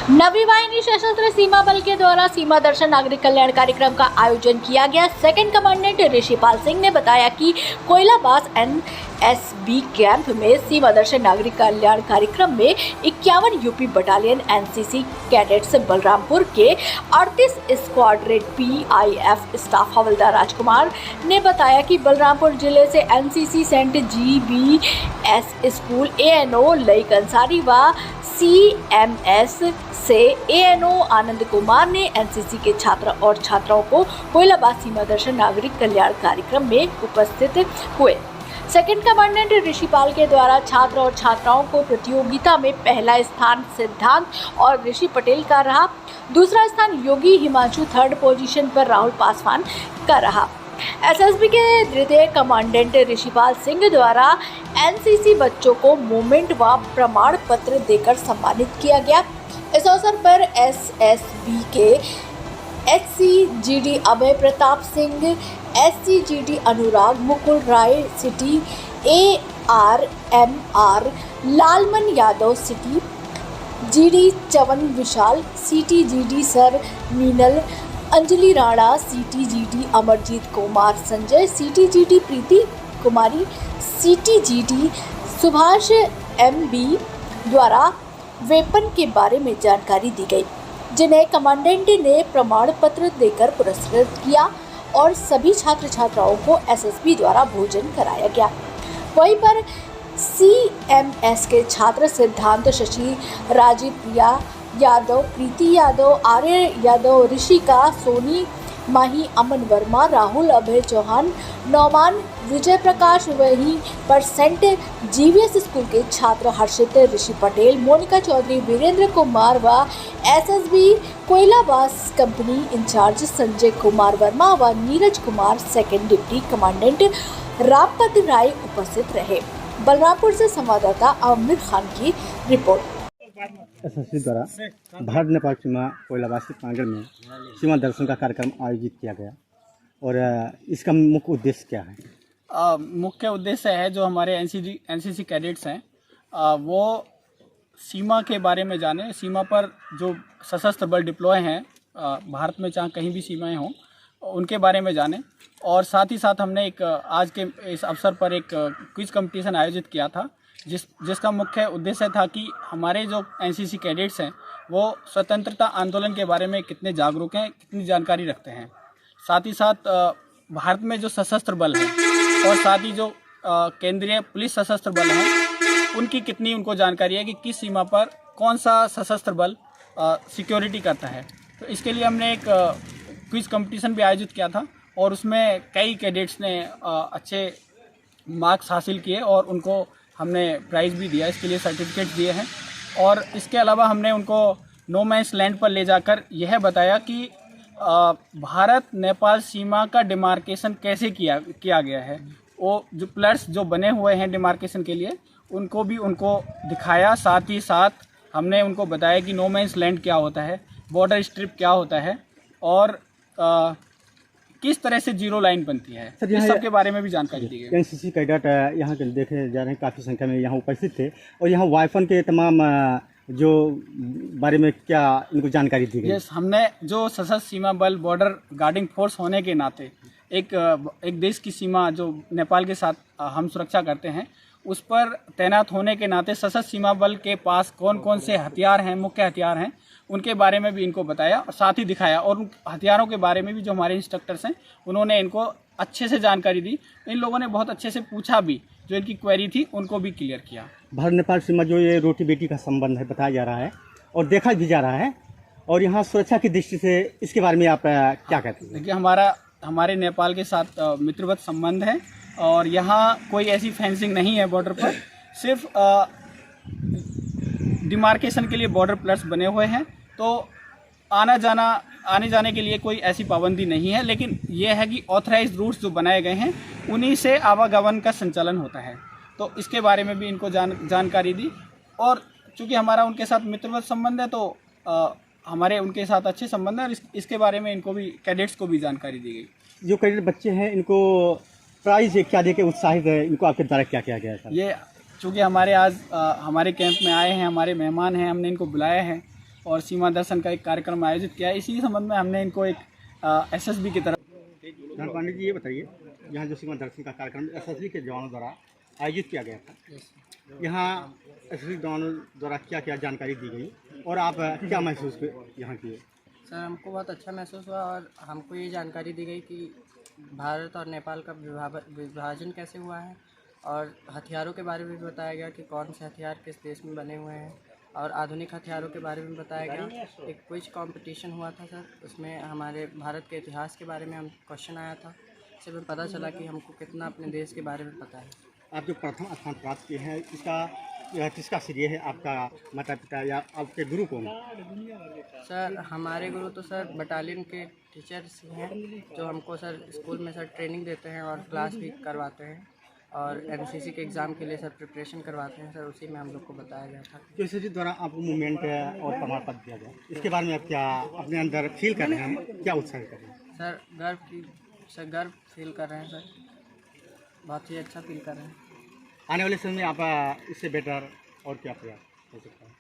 नवी वाहिनी सशस्त्र सीमा बल के द्वारा सीमा दर्शन नागरिक कल्याण कार्यक्रम का आयोजन किया गया। सेकंड कमांडेंट ऋषिपाल सिंह ने बताया कि कोयलाबास एनएसबी कैंप में सीमा दर्शन नागरिक कल्याण कार्यक्रम में 51 UP battalion NCC cadets Balrampur के 38 स्क्वाड्रन पीआईएफ स्टाफ हवलदार राजकुमार ने बताया कि बलरामपुर जिले से NCC saint GBS school ANO Laeeq Ansari व सीएमएस से एएनओ आनंद कुमार ने एनसीसी के छात्र और छात्राओं को कोयलाबास सीमा दर्शन नागरिक कल्याण कार्यक्रम में उपस्थित हुए। सेकंड कमांडेंट ऋषिपाल के द्वारा छात्र और छात्राओं को प्रतियोगिता में पहला स्थान सिद्धांत और ऋषि पटेल का रहा, दूसरा स्थान योगी हिमांशु, थर्ड पोजीशन पर राहुल पासवान का रहा। एसएसबी के द्वितीय कमांडेंट ऋषिपाल सिंह द्वारा एनसीसी बच्चों को मोमेंट व प्रमाण पत्र देकर सम्मानित किया गया। इस अवसर पर एसएसबी के HCGD Abhay Pratap Singh, SCGD Anurag, Mukul Rai CT, ARMR Lalman Yadav CT, GD Chavan Vishal, CTGD sir Meenal, Anjali Rana, CTGD Amarjeet Kumar Sanjay, CTGD Preeti Kumari, CTGD Subhash MB द्वारा वेपन के बारे में जानकारी दी गई, जिन्हें कमांडेंट ने प्रमाण पत्र देकर पुरस्कृत किया और सभी छात्र छात्राओं को एसएसबी द्वारा भोजन कराया गया। वहीं पर सीएमएस के छात्र सिद्धांत, शशि, राजीव, प्रिया यादव, प्रीति यादव, आर्य यादव, ऋषिका, सोनी, माही, अमन वर्मा, राहुल, अभय चौहान, नौमान, विजय प्रकाश, वहीं पर सेंट जीवीएस स्कूल के छात्र हर्षित, ऋषि पटेल, मोनिका चौधरी, वीरेंद्र कुमार व SSB Koylabas company incharge Sanjay Kumar Verma व Neeraj Kumar second deputy commandant Rampat Rai उपस्थित रहे। बलरामपुर से संवाददाता आमिर खान की रिपोर्ट। एसएसबी द्वारा भारत नेपाल सीमा कोयलाबासी प्रांगण में सीमा दर्शन का कार्यक्रम आयोजित किया गया और इसका मुख्य उद्देश्य क्या है? मुख्य उद्देश्य है जो हमारे एनसीसी कैडेट्स हैं वो सीमा के बारे में जाने, सीमा पर जो सशस्त्र बल डिप्लॉय हैं भारत में, चाहे कहीं भी सीमाएं हों, उनके बारे में जाने। और साथ ही साथ हमने एक आज के इस अवसर पर एक क्विज कंपटीशन आयोजित किया था जिसका मुख्य उद्देश्य था कि हमारे जो एनसीसी कैडेट्स हैं वो स्वतंत्रता आंदोलन के बारे में कितने जागरूक हैं, कितनी जानकारी रखते हैं। साथ ही साथ भारत में जो सशस्त्र बल है और साथ ही जो केंद्रीय पुलिस सशस्त्र बल हैं उनकी कितनी उनको जानकारी है कि किस सीमा पर कौन सा सशस्त्र बल सिक्योरिटी करता है। तो इसके लिए हमने एक क्विज कंपटीशन भी आयोजित किया था और उसमें कई कैडेट्स ने अच्छे मार्क्स हासिल किए और उनको हमने प्राइज़ भी दिया, इसके लिए सर्टिफिकेट दिए हैं। और इसके अलावा हमने उनको नो मैंस लैंड पर ले जाकर यह बताया कि भारत नेपाल सीमा का डिमार्केशन कैसे किया गया है। वो जो प्लस जो बने हुए हैं डिमार्केशन के लिए उनको दिखाया। साथ ही साथ हमने उनको बताया कि नो मैंस लैंड क्या होता है, बॉर्डर स्ट्रिप क्या होता है और किस तरह से जीरो लाइन बनती है, इस सब के बारे में भी जानकारी दी गई। एनसीसी कैडेट यहाँ के देखे जा रहे हैं, काफ़ी संख्या में यहाँ उपस्थित थे और यहाँ वाइफन के तमाम जो बारे में क्या इनको जानकारी दी गई? यस, हमने जो सशस्त्र सीमा बल बॉर्डर गार्डिंग फोर्स होने के नाते एक देश की सीमा जो नेपाल के साथ हम सुरक्षा करते हैं उस पर तैनात होने के नाते सशस्त्र सीमा बल के पास कौन कौन से हथियार हैं, मुख्य हथियार हैं, उनके बारे में भी इनको बताया और साथ ही दिखाया। और उन हथियारों के बारे में भी जो हमारे इंस्ट्रक्टर्स हैं उन्होंने इनको अच्छे से जानकारी दी। इन लोगों ने बहुत अच्छे से पूछा भी, जो इनकी क्वेरी थी उनको भी क्लियर किया। भारत नेपाल सीमा जो ये रोटी बेटी का संबंध है बताया जा रहा है और देखा भी जा रहा है, और यहाँ सुरक्षा की दृष्टि से इसके बारे में आप क्या कहते हैं? देखिए, हमारे नेपाल के साथ मित्रवत संबंध है और यहाँ कोई ऐसी फेंसिंग नहीं है बॉर्डर पर, सिर्फ डिमार्केशन के लिए बॉर्डर प्लस बने हुए हैं। तो आने जाने के लिए कोई ऐसी पाबंदी नहीं है, लेकिन ये है कि ऑथराइज्ड रूट्स जो बनाए गए हैं उन्हीं से आवागमन का संचालन होता है। तो इसके बारे में भी इनको जानकारी दी और चूँकि हमारा उनके साथ मित्रवत संबंध है तो हमारे उनके साथ अच्छे संबंध है और इसके बारे में इनको भी, कैडेट्स को भी जानकारी दी गई। जो कैडेट बच्चे हैं इनको प्राइज क्या दे के उत्साहित है, इनको आपके द्वारा क्या किया गया है? ये चूँकि हमारे आज हमारे कैंप में आए हैं, हमारे मेहमान हैं, हमने इनको बुलाया है और सीमा दर्शन का एक कार्यक्रम आयोजित किया। इसी संबंध में हमने इनको एक एसएसबी की तरफ। धन पांडे जी, ये बताइए, यहाँ जो सीमा दर्शन का कार्यक्रम एसएसबी के जवानों द्वारा आयोजित किया गया था, यहाँ एसएसबी जवानों द्वारा क्या क्या जानकारी दी गई और आप क्या महसूस यहाँ किए? सर, हमको बहुत अच्छा महसूस हुआ और हमको ये जानकारी दी गई कि भारत और नेपाल का विभाजन कैसे हुआ है, और हथियारों के बारे में भी बताया गया कि कौन से हथियार किस देश में बने हुए हैं, और आधुनिक हथियारों के बारे में बताया गया। एक क्विज कंपटीशन हुआ था सर, उसमें हमारे भारत के इतिहास के बारे में हम क्वेश्चन आया था। इससे हमें पता चला कि हमको कितना अपने देश के बारे में पता है। आप जो प्रथम स्थान प्राप्त किए हैं, इसका किसका श्रेय है? आपका माता पिता या आपके गुरु कौन? सर, हमारे गुरु तो सर बटालियन के टीचर्स हैं, जो हमको सर स्कूल में सर ट्रेनिंग देते हैं और क्लास भी करवाते हैं, और एनसीसी के एग्ज़ाम के लिए सर प्रिपरेशन करवाते हैं सर। उसी में हम लोग को बताया गया था। तो एसएसबी द्वारा आपको मूवमेंट और प्रमाण पत्र दिया गया, इसके बारे में आप क्या अपने अंदर फील कर रहे हैं, क्या उत्साह कर रहे हैं? सर गर्व फील कर रहे हैं सर, बहुत ही अच्छा फील कर रहे हैं। आने वाले समय में आप इससे बेटर और क्या प्रयास हो सकता है?